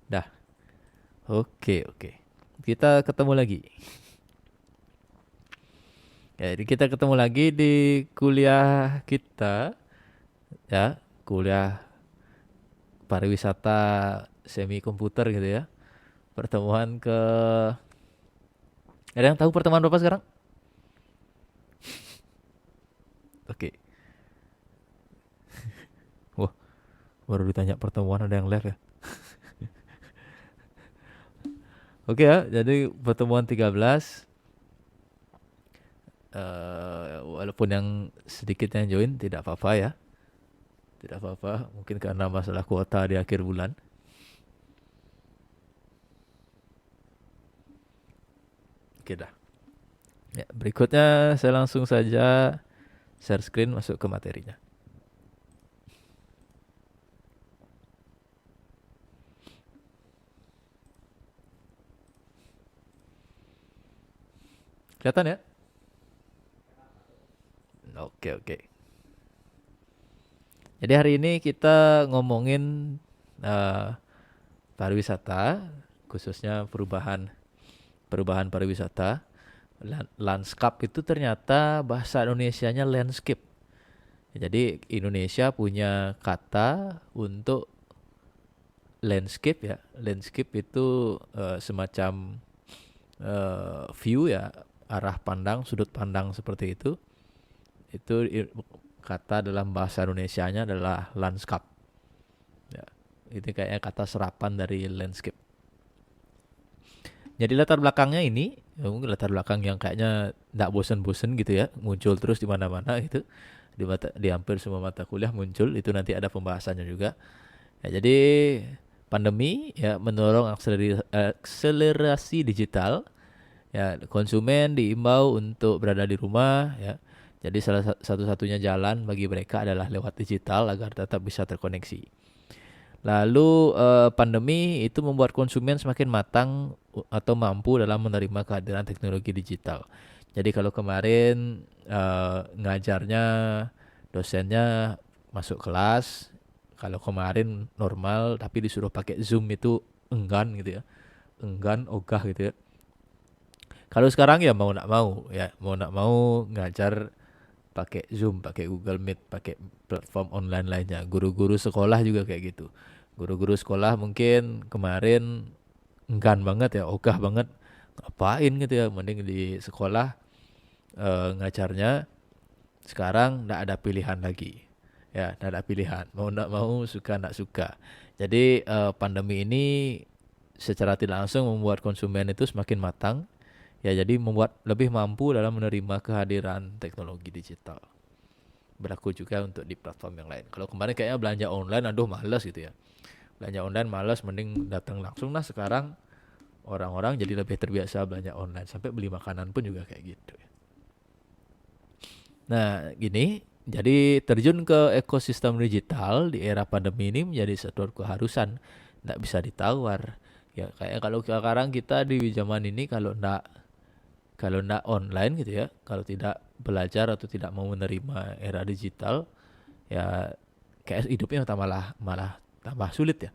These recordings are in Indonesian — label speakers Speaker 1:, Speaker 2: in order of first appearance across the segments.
Speaker 1: Dah. Oke, oke. Kita ketemu lagi. Ya, jadi kita ketemu lagi di kuliah kita ya, kuliah pariwisata semi komputer gitu ya. Pertemuan ke Ada yang tahu pertemuan berapa sekarang? Oke. Wah, baru ditanya pertemuan ada yang live ya. Oke ya, jadi pertemuan 13 walaupun yang sedikit yang join tidak apa-apa ya. Tidak apa-apa, mungkin karena masalah kuota di akhir bulan. Oke dah. Ya, berikutnya saya langsung saja share screen masuk ke materinya. Kelihatan ya? Oke, oke. Jadi hari ini kita ngomongin eh, pariwisata, khususnya perubahan perubahan pariwisata. Landscape itu ternyata bahasa Indonesianya landscape. Jadi Indonesia punya kata untuk landscape ya. Landscape itu semacam view ya, arah pandang, sudut pandang seperti itu. Itu kata dalam bahasa Indonesianya adalah landscape. Ya, itu kayaknya kata serapan dari landscape. Jadi latar belakangnya ini mungkin latar belakang yang kayaknya tidak bosen-bosen gitu ya, muncul terus di mana-mana gitu, di hampir semua mata kuliah muncul. Itu nanti ada pembahasannya juga. Ya, jadi pandemi ya mendorong akselerasi digital. Ya, konsumen diimbau untuk berada di rumah ya. Jadi salah satu-satunya jalan bagi mereka adalah lewat digital agar tetap bisa terkoneksi. Lalu pandemi itu membuat konsumen semakin matang atau mampu dalam menerima kehadiran teknologi digital. Jadi kalau kemarin ngajarnya dosennya masuk kelas, kalau kemarin normal tapi disuruh pakai Zoom itu enggan gitu ya, enggan, ogah gitu ya. Kalau sekarang ya mau nak mau ya, mau nak mau ngajar pakai Zoom, pakai Google Meet, pakai platform online lainnya. Guru-guru sekolah juga kayak gitu. Guru-guru sekolah mungkin kemarin enggan banget ya, ogah banget. Ngapain gitu ya, mending di sekolah ngajarnya. Sekarang nggak ada pilihan lagi. Ya, nggak ada pilihan. Mau nggak mau, suka nggak suka. Jadi pandemi ini secara tidak langsung membuat konsumen itu semakin matang. Ya, jadi membuat lebih mampu dalam menerima kehadiran teknologi digital. Berlaku juga untuk di platform yang lain. Kalau kemarin kayaknya belanja online, aduh males gitu ya. Belanja online males, mending datang langsung. Nah sekarang orang-orang jadi lebih terbiasa belanja online. Sampai beli makanan pun juga kayak gitu. Nah gini, jadi terjun ke ekosistem digital di era pandemi ini menjadi satu keharusan. Nggak bisa ditawar. Ya kayak kalau sekarang kita di zaman ini kalau ndak online gitu ya, kalau tidak belajar atau tidak mau menerima era digital, ya kayak hidupnya malah malah tambah sulit ya,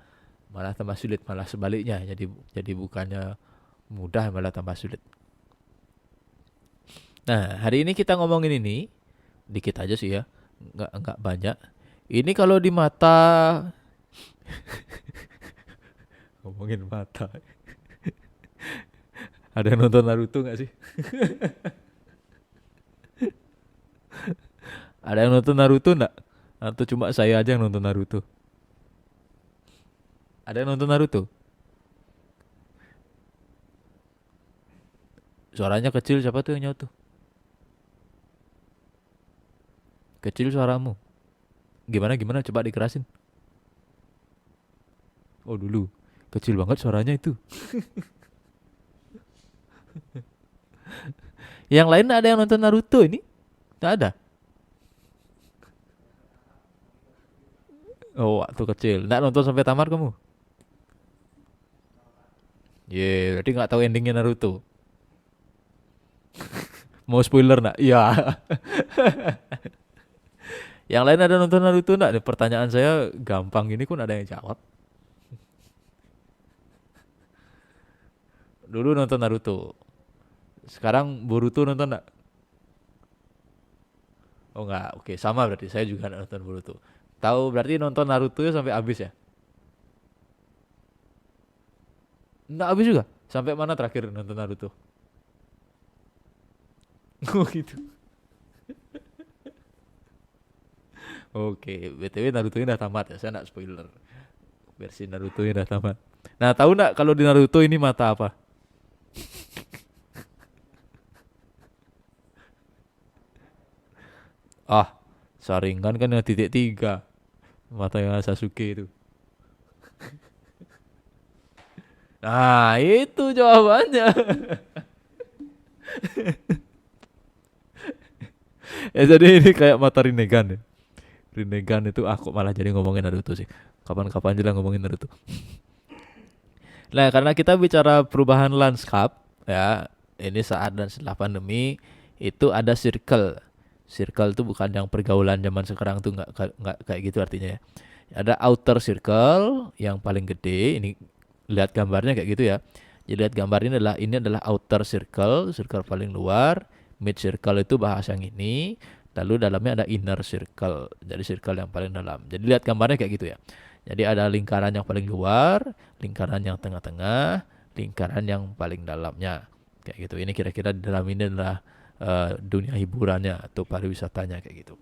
Speaker 1: malah tambah sulit, malah sebaliknya. Jadi bukannya mudah malah tambah sulit. Nah hari ini kita ngomongin ini dikit aja sih ya, nggak banyak. Ini kalau di mata ngomongin mata, ada yang nonton Naruto nggak sih? Ada yang nonton Naruto nggak? Atau cuma saya aja yang nonton Naruto? Ada yang nonton Naruto? Suaranya kecil, siapa tuh yang nyaut tuh? Kecil suaramu. Gimana gimana coba dikerasin. Oh dulu. Kecil banget suaranya itu. Yang lain ada yang nonton Naruto ini? Nggak ada. Oh waktu kecil. Nggak nonton sampai tamat kamu? Ye, berarti nggak tahu endingnya Naruto. Mau spoiler nggak? Iya. Yang lain ada nonton Naruto nggak? Pertanyaan saya gampang ini pun ada yang jawab. Dulu nonton Naruto. Sekarang Boruto nonton enggak? Oh enggak, oke sama berarti saya juga nggak nonton Boruto. Tahu berarti nonton Naruto ya sampai habis ya? Enggak habis juga. Sampai mana terakhir nonton Naruto? Oh gitu. Oke, BTW Naruto ini udah tamat ya. Saya enggak spoiler. Versi Naruto ini udah tamat. Nah, tahu enggak kalau di Naruto ini mata apa? Ah, Sharingan kan yang titik tiga. Matanya Sasuke itu. Nah, itu jawabannya. Ya jadi ini kayak mata Rinnegan ya. Rinnegan itu aku malah jadi ngomongin Naruto sih. Kapan-kapan aja lah ngomongin Naruto. Nah, karena kita bicara perubahan lanskap ya, ini saat dan setelah pandemi itu ada circle. Circle itu bukan yang pergaulan zaman sekarang tuh nggak kayak gitu artinya ya. Ada outer circle yang paling gede. Ini lihat gambarnya kayak gitu ya. Jadi lihat gambar ini adalah outer circle, circle paling luar. Mid circle itu bahasa yang ini. Lalu dalamnya ada inner circle, jadi circle yang paling dalam. Jadi lihat gambarnya kayak gitu ya. Jadi ada lingkaran yang paling luar, lingkaran yang tengah-tengah, lingkaran yang paling dalamnya. Kayak gitu. Ini kira-kira di dalam ini adalah dunia hiburannya atau pariwisatanya kayak gitu.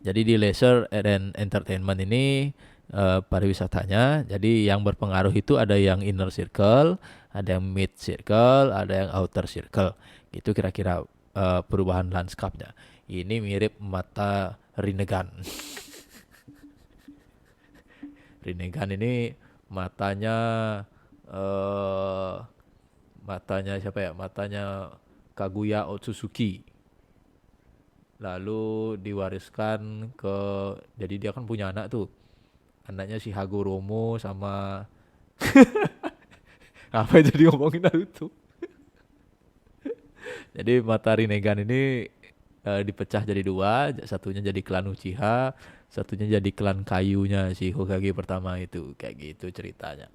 Speaker 1: Jadi di leisure and entertainment ini pariwisatanya. Jadi yang berpengaruh itu ada yang inner circle, ada yang mid circle, ada yang outer circle. Gitu kira-kira perubahan lanskapnya. Ini mirip mata Rinnegan. Rinnegan ini matanya eh matanya siapa ya? Matanya Kaguya Otsutsuki. Lalu diwariskan ke, jadi dia kan punya anak tuh. Anaknya si Hagoromo sama apa jadi ngomongin Naruto. Jadi mata Rinnegan ini dipecah jadi dua, satunya jadi klan Uchiha, satunya jadi klan kayunya si Hokage pertama itu, kayak gitu ceritanya.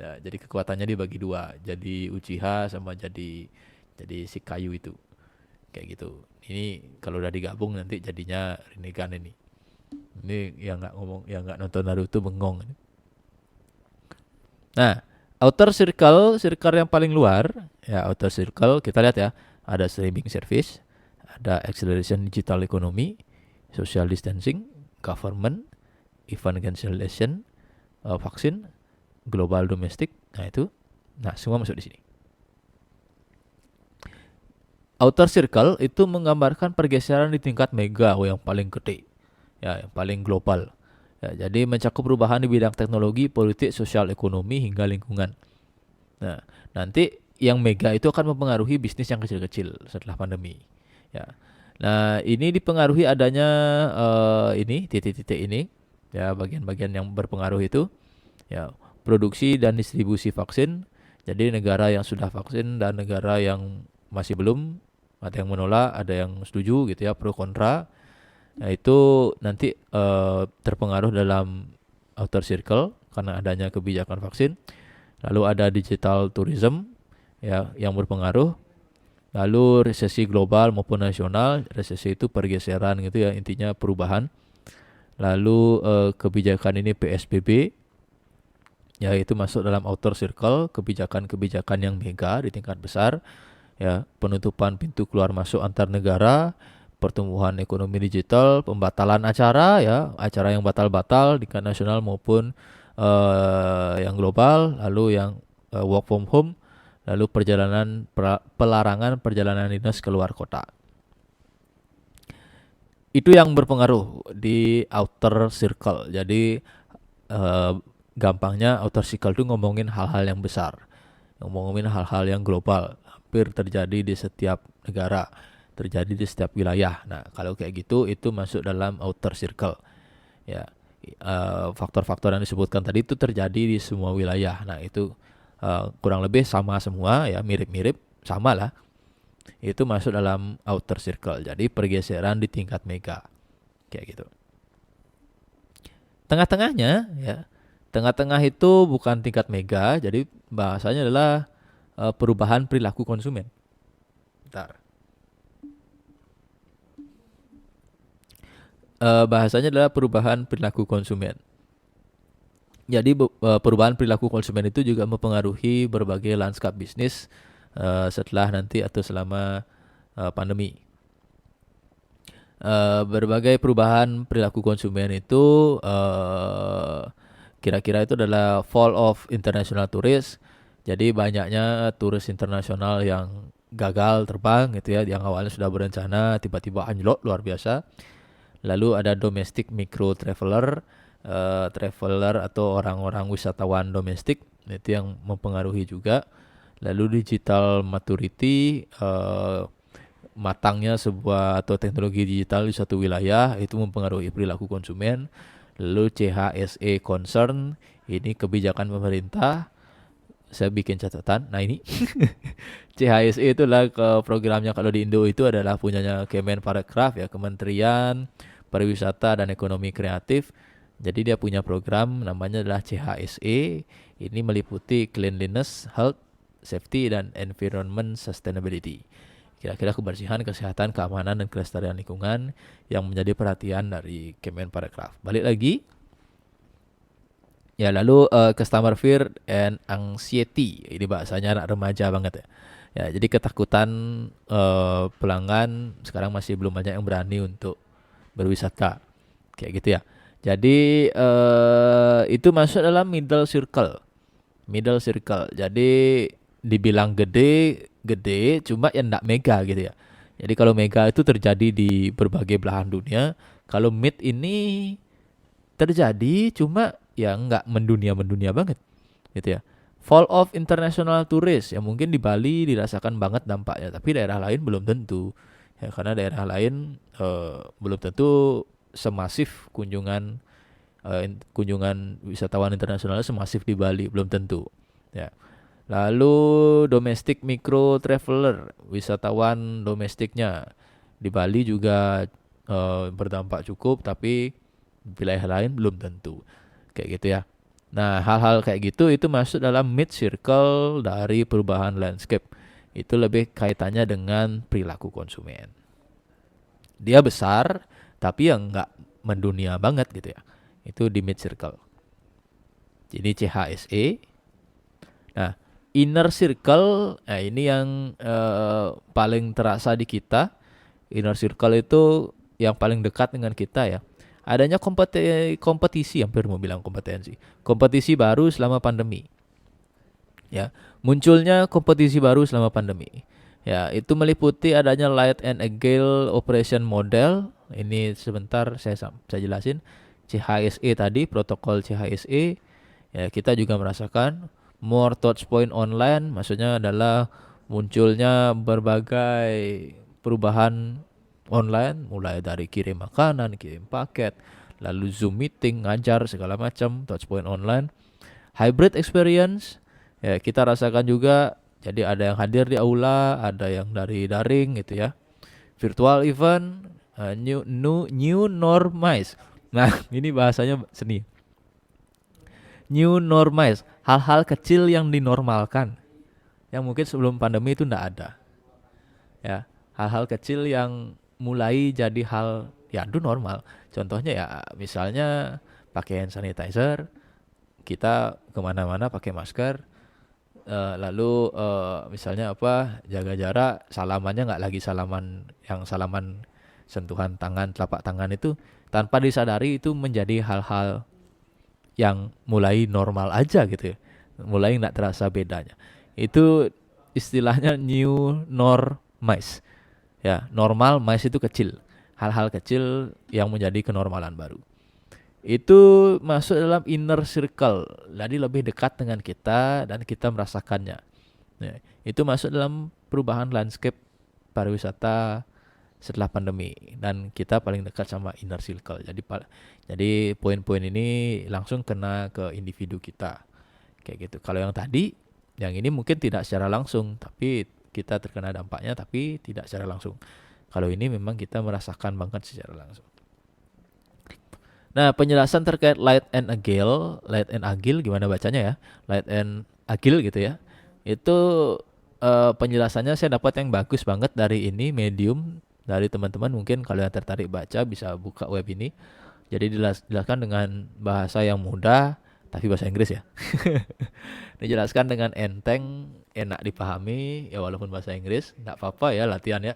Speaker 1: Ya, jadi kekuatannya dibagi dua, jadi Uchiha sama jadi si kayu itu, kayak gitu. Ini kalau udah digabung nanti jadinya Rinnegan ini. Ini yang nggak ngomong, yang nggak nonton Naruto bengong. Nah, outer circle, circle yang paling luar, ya outer circle kita lihat ya, ada streaming service, ada acceleration digital economy, social distancing, government, event cancellation, vaksin, global domestic. Nah itu, nah semua masuk di sini. Outer circle itu menggambarkan pergeseran di tingkat mega, yang paling gede, ya yang paling global. Ya, jadi mencakup perubahan di bidang teknologi, politik, sosial, ekonomi hingga lingkungan. Nah, nanti yang mega itu akan mempengaruhi bisnis yang kecil-kecil setelah pandemi. Ya. Nah, ini dipengaruhi adanya ini titik-titik ini, ya bagian-bagian yang berpengaruh itu, ya produksi dan distribusi vaksin. Jadi negara yang sudah vaksin dan negara yang masih belum, ada yang menolak, ada yang setuju gitu ya, pro kontra. Nah, itu nanti terpengaruh dalam outer circle karena adanya kebijakan vaksin. Lalu ada digital tourism ya yang berpengaruh. Lalu resesi global maupun nasional. Resesi itu pergeseran gitu ya, intinya perubahan. Lalu kebijakan ini PSBB ya itu masuk dalam outer circle, kebijakan-kebijakan yang mega di tingkat besar ya, penutupan pintu keluar masuk antar negara, pertumbuhan ekonomi digital, pembatalan acara ya, acara yang batal-batal di tingkat nasional maupun yang global, lalu yang work from home, lalu pelarangan perjalanan dinas keluar kota. Itu yang berpengaruh di outer circle. Jadi gampangnya outer circle itu ngomongin hal-hal yang besar, ngomongin hal-hal yang global, hampir terjadi di setiap negara, terjadi di setiap wilayah. Nah, kalau kayak gitu itu masuk dalam outer circle. Ya, faktor-faktor yang disebutkan tadi itu terjadi di semua wilayah. Nah, itu kurang lebih sama semua ya, mirip-mirip, sama lah. Itu masuk dalam outer circle. Jadi pergeseran di tingkat mega. Kayak gitu. Tengah-tengahnya ya. Tengah-tengah itu bukan tingkat mega, jadi bahasanya adalah perubahan perilaku konsumen. Bentar. Bahasanya adalah perubahan perilaku konsumen. Jadi perubahan perilaku konsumen itu juga mempengaruhi berbagai lanskap bisnis setelah nanti atau selama pandemi. Berbagai perubahan perilaku konsumen itu kira-kira itu adalah fall of international tourist. Jadi banyaknya turis internasional yang gagal terbang gitu ya, yang awalnya sudah berencana tiba-tiba anjlok luar biasa. Lalu ada domestic micro traveler, traveler atau orang-orang wisatawan domestik, itu yang mempengaruhi juga. Lalu digital maturity, matangnya sebuah atau teknologi digital di suatu wilayah itu mempengaruhi perilaku konsumen. Lalu CHSE concern, ini kebijakan pemerintah. Saya bikin catatan. Nah ini CHSE itulah programnya kalau di Indo itu adalah punyanya Kemenparekraf ya, Kementerian Pariwisata dan Ekonomi Kreatif. Jadi dia punya program namanya adalah CHSE. Ini meliputi cleanliness, health, safety dan environment sustainability. Kira-kira kebersihan, kesehatan, keamanan dan kelestarian lingkungan yang menjadi perhatian dari Kemenparekraf. Balik lagi. Ya, lalu customer fear and anxiety. Ini bahasanya anak remaja banget ya. Ya, jadi ketakutan pelanggan sekarang masih belum banyak yang berani untuk berwisata. Kayak gitu ya. Jadi itu masuk dalam middle circle. Middle circle. Jadi dibilang gede, cuma yang enggak mega gitu ya. Jadi kalau mega itu terjadi di berbagai belahan dunia. Kalau mid ini terjadi cuma ya nggak mendunia banget gitu ya. Fall of international tourist ya, mungkin di Bali dirasakan banget dampaknya, tapi daerah lain belum tentu ya, karena daerah lain belum tentu semasif kunjungan wisatawan internasional semasif di Bali, belum tentu ya. Lalu domestic micro traveler, wisatawan domestiknya di Bali juga berdampak cukup, tapi wilayah lain belum tentu. Kayak gitu ya. Nah, hal-hal kayak gitu itu masuk dalam mid circle dari perubahan landscape. Itu lebih kaitannya dengan perilaku konsumen. Dia besar, tapi yang nggak mendunia banget gitu ya. Itu di mid circle. Jadi CHSE. Nah, inner circle, nah ini yang paling terasa di kita. Inner circle itu yang paling dekat dengan kita ya. Adanya kompetisi, hampir mau bilang kompetisi baru selama pandemi. Ya, munculnya kompetisi baru selama pandemi. Ya, itu meliputi adanya light and agile operation model. Ini sebentar saya jelasin. CHSE tadi, protokol CHSE. Ya, kita juga merasakan more touch point online, maksudnya adalah munculnya berbagai perubahan online, mulai dari kirim makanan, kirim paket, lalu Zoom meeting, ngajar segala macam, touchpoint online. Hybrid experience, ya kita rasakan juga. Jadi ada yang hadir di aula, ada yang dari daring gitu ya. Virtual event, new normize. Nah ini bahasanya seni. New normize, hal-hal kecil yang dinormalkan, yang mungkin sebelum pandemi itu enggak ada. Ya, hal-hal kecil yang mulai jadi hal ya itu normal. Contohnya ya misalnya pakai hand sanitizer, kita kemana-mana pakai masker, lalu misalnya apa, jaga jarak, salamannya nggak lagi salaman sentuhan tangan, telapak tangan, itu tanpa disadari itu menjadi hal-hal yang mulai normal aja gitu ya, mulai nggak terasa bedanya. Itu istilahnya new normize. Ya, normal, mice itu kecil. Hal-hal kecil yang menjadi kenormalan baru. Itu masuk dalam inner circle. Jadi lebih dekat dengan kita dan kita merasakannya. Ya, itu masuk dalam perubahan landscape pariwisata setelah pandemi. Dan kita paling dekat sama inner circle. Jadi poin-poin ini langsung kena ke individu kita. Kayak gitu. Kalau yang tadi, yang ini mungkin tidak secara langsung, tapi kita terkena dampaknya tapi tidak secara langsung. Kalau ini memang kita merasakan banget secara langsung. Nah, penjelasan terkait light and agile gimana bacanya ya? Light and agile gitu ya. Itu penjelasannya saya dapat yang bagus banget dari ini Medium, dari teman-teman. Mungkin kalau yang tertarik baca bisa buka web ini. Jadi dijelaskan dengan bahasa yang mudah tapi bahasa Inggris ya. Dijelaskan dengan enteng, enak dipahami ya, walaupun bahasa Inggris nggak apa-apa ya, latihan ya.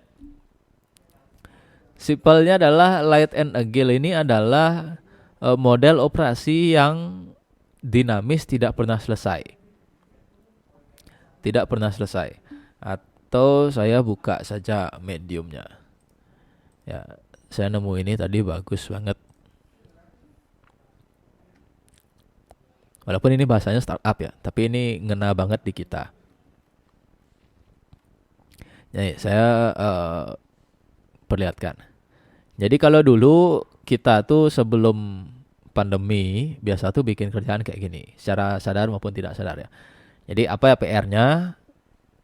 Speaker 1: Simpelnya adalah Light and Agile ini adalah model operasi yang dinamis, tidak pernah selesai. Tidak pernah selesai. Atau saya buka saja Mediumnya. Ya, saya nemu ini tadi bagus banget. Walaupun ini bahasanya startup ya, tapi ini ngena banget di kita. Jadi saya perlihatkan. Jadi kalau dulu kita tuh sebelum pandemi biasa tuh bikin kerjaan kayak gini, secara sadar maupun tidak sadar ya. Jadi apa ya PR-nya,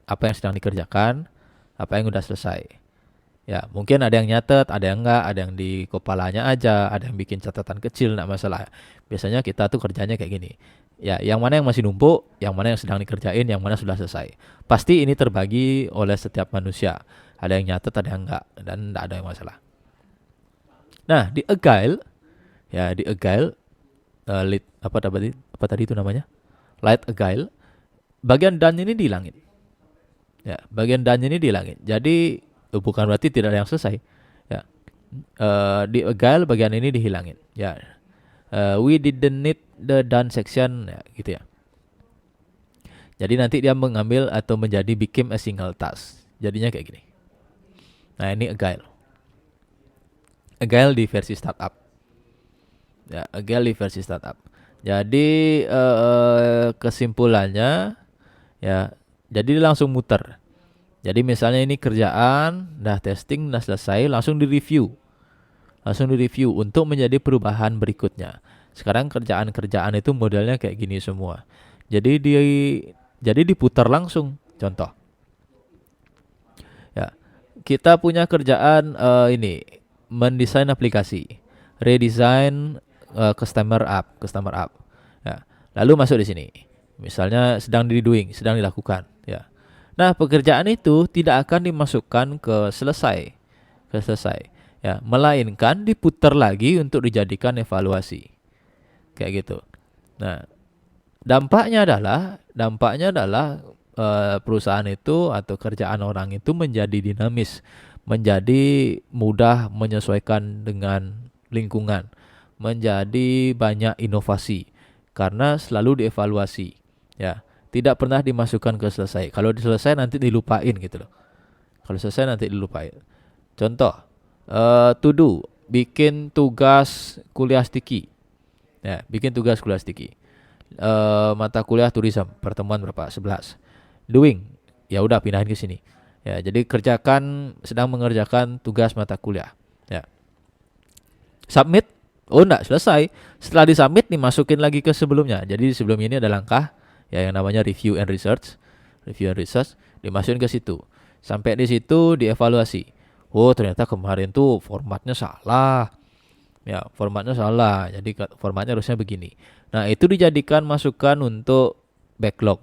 Speaker 1: apa yang sedang dikerjakan, apa yang udah selesai. Ya, mungkin ada yang nyatet, ada yang enggak, ada yang di kepalanya aja, ada yang bikin catatan kecil, enggak masalah. Biasanya kita tuh kerjanya kayak gini. Ya, yang mana yang masih numpuk, yang mana yang sedang dikerjain, yang mana sudah selesai. Pasti ini terbagi oleh setiap manusia. Ada yang nyatet, ada yang enggak, dan enggak ada yang masalah. Nah, di Agile, ya di Agile, apa tadi itu namanya? Light Agile, bagian done ini dihilangin. Ya, bagian done ini dihilangin. Jadi bukan berarti tidak ada yang selesai. Ya, di Agile bagian ini dihilangin. Ya, we didn't need the done section, ya, gitu ya. Jadi nanti dia mengambil atau menjadi became a single task. Jadinya kayak gini. Nah, ini Agile. Agile di versi startup. Ya, Agile di versi startup. Jadi kesimpulannya ya, jadi langsung muter. Jadi misalnya ini kerjaan, dah testing, dah selesai, langsung di-review. Langsung di-review untuk menjadi perubahan berikutnya. Sekarang kerjaan-kerjaan itu modelnya kayak gini semua. Jadi diputar langsung. Contoh. Ya, kita punya kerjaan ini mendesain aplikasi, redesign customer app. Ya, lalu masuk di sini. Misalnya sedang dilakukan. Ya. Nah, pekerjaan itu tidak akan dimasukkan ke selesai, ya, melainkan diputar lagi untuk dijadikan evaluasi, kayak gitu. Nah, dampaknya adalah perusahaan itu atau kerjaan orang itu menjadi dinamis, menjadi mudah menyesuaikan dengan lingkungan, menjadi banyak inovasi karena selalu dievaluasi, ya. Tidak pernah dimasukkan ke selesai. Kalau selesai nanti dilupain gitu loh. Kalau selesai nanti dilupain. Contoh, to do, bikin tugas kuliah sticky. Ya, bikin tugas kuliah sticky. Mata kuliah tourism, pertemuan berapa? 11. Doing, ya udah pindahin ke sini. Ya, jadi sedang mengerjakan tugas mata kuliah. Ya. Submit, oh enggak selesai. Setelah disubmit dimasukin lagi ke sebelumnya. Jadi sebelum ini ada langkah ya yang namanya review and research dimasukin ke situ. Sampai di situ dievaluasi. Oh, ternyata kemarin tuh formatnya salah. Ya, formatnya salah. Jadi formatnya harusnya begini. Nah, itu dijadikan masukan untuk backlog.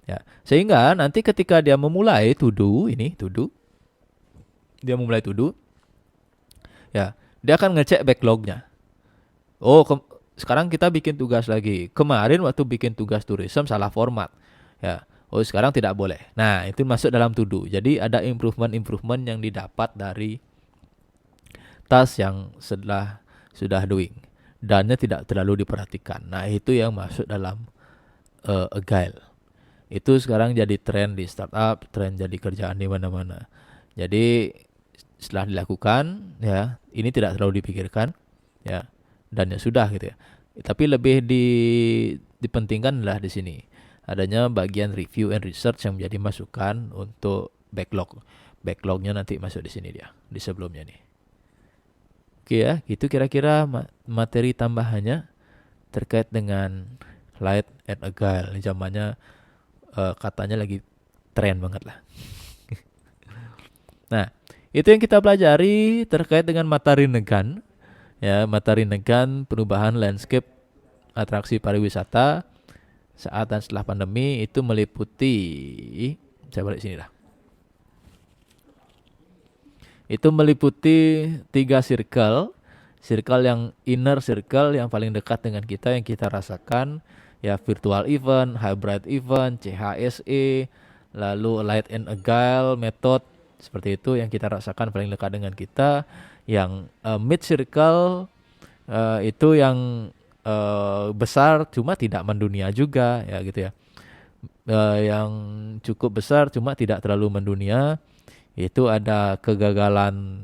Speaker 1: Ya, sehingga nanti ketika dia memulai to do, ya, dia akan ngecek backlognya. Oh, sekarang kita bikin tugas lagi. Kemarin waktu bikin tugas tourism salah format. Ya. Oh, sekarang tidak boleh. Nah, itu masuk dalam to do. Jadi ada improvement yang didapat dari task yang sudah doing. Dannya tidak terlalu diperhatikan. Nah, itu yang masuk dalam Agile. Itu sekarang jadi tren di startup, tren jadi kerjaan di mana-mana. Jadi setelah dilakukan, ya, ini tidak terlalu dipikirkan, ya. Dan ya sudah gitu ya. Tapi lebih dipentingkan adalah di sini adanya bagian review and research yang menjadi masukan untuk backlognya nanti masuk di sini dia, di sebelumnya nih. Oke ya, itu kira-kira materi tambahannya terkait dengan Light and Agile. Zamannya katanya lagi tren banget lah. Nah, itu yang kita pelajari terkait dengan materi Negan. Ya, materi Negan, perubahan landscape atraksi pariwisata saat dan setelah pandemi itu meliputi, saya balik sini lah. Itu meliputi 3 circle. Circle yang inner circle yang paling dekat dengan kita yang kita rasakan, ya virtual event, hybrid event, CHSE, lalu light and agile method seperti itu yang kita rasakan paling dekat dengan kita. Yang mid circle itu yang besar cuma tidak mendunia juga ya gitu ya. Yang cukup besar cuma tidak terlalu mendunia. Itu ada kegagalan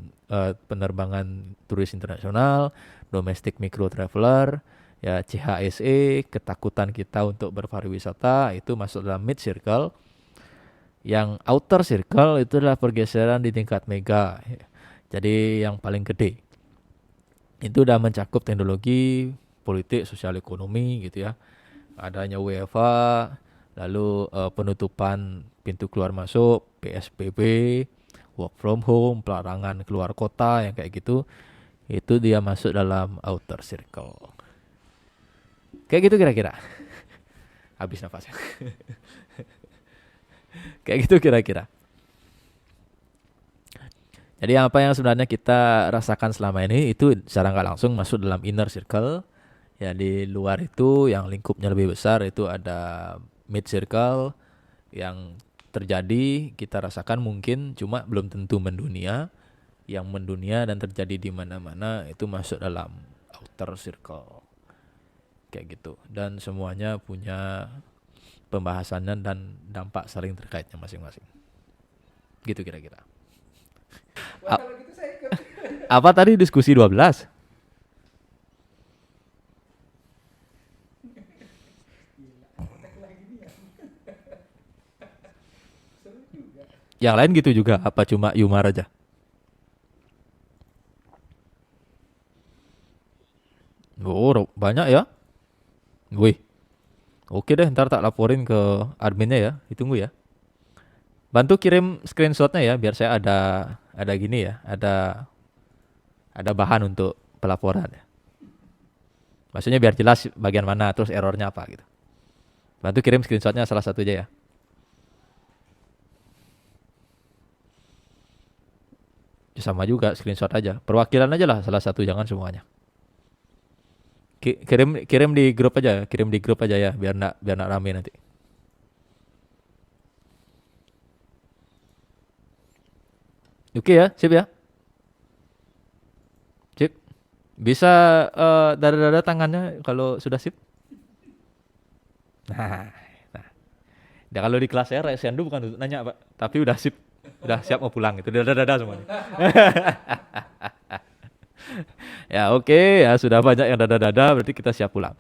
Speaker 1: penerbangan turis internasional, domestic micro traveler, ya CHSE, ketakutan kita untuk berpariwisata itu masuk dalam mid circle. Yang outer circle itu adalah pergeseran di tingkat mega. Jadi yang paling gede. Itu udah mencakup teknologi, politik, sosial ekonomi gitu ya. Adanya WFA, lalu penutupan pintu keluar masuk, PSBB, work from home, pelarangan keluar kota yang kayak gitu, itu dia masuk dalam outer circle. Kayak gitu kira-kira. Habis nafasnya. Kayak gitu kira-kira. Jadi apa yang sebenarnya kita rasakan selama ini itu secara nggak langsung masuk dalam inner circle. Ya di luar itu yang lingkupnya lebih besar itu ada mid circle yang terjadi kita rasakan mungkin cuma belum tentu mendunia. Yang mendunia dan terjadi di mana-mana itu masuk dalam outer circle. Kayak gitu. Dan semuanya punya pembahasannya dan dampak saling terkaitnya masing-masing. Gitu kira-kira.
Speaker 2: Kalau gitu saya ikut.
Speaker 1: Apa tadi diskusi 12? Yang lain gitu juga, apa cuma Yumar aja? Oh, banyak ya? Wih, oke deh, ntar tak laporin ke adminnya ya, ditunggu ya. Bantu kirim screenshotnya ya, biar saya ada gini ya, ada bahan untuk pelaporan ya. Maksudnya biar jelas bagian mana, terus errornya apa gitu. Bantu kirim screenshotnya salah satu aja ya. Ya sama juga screenshot aja, perwakilan aja lah salah satu, jangan semuanya. Kirim di grup aja, kirim di grup aja ya, biar nak rame nanti. Oke ya, sip ya. Sip. Bisa dada-dada tangannya kalau sudah sip. Nah, nah. Dan kalau di kelas saya Resyandu bukan untuk nanya Pak, tapi udah sip. Udah siap mau pulang itu. Dada-dada semuanya. Ya oke, ya sudah banyak yang dada-dada berarti kita siap pulang.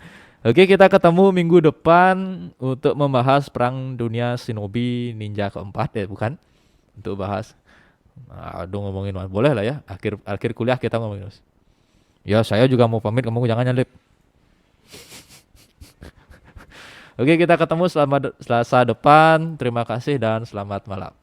Speaker 1: Oke, kita ketemu minggu depan untuk membahas Perang Dunia Shinobi Ninja keempat ya bukan? Untuk bahas. Aduh ngomongin mas, boleh lah ya. Akhir kuliah kita ngomongin mas. Ya saya juga mau pamit, kamu jangan nyalip. Oke, kita ketemu Selasa depan. Terima kasih dan selamat malam.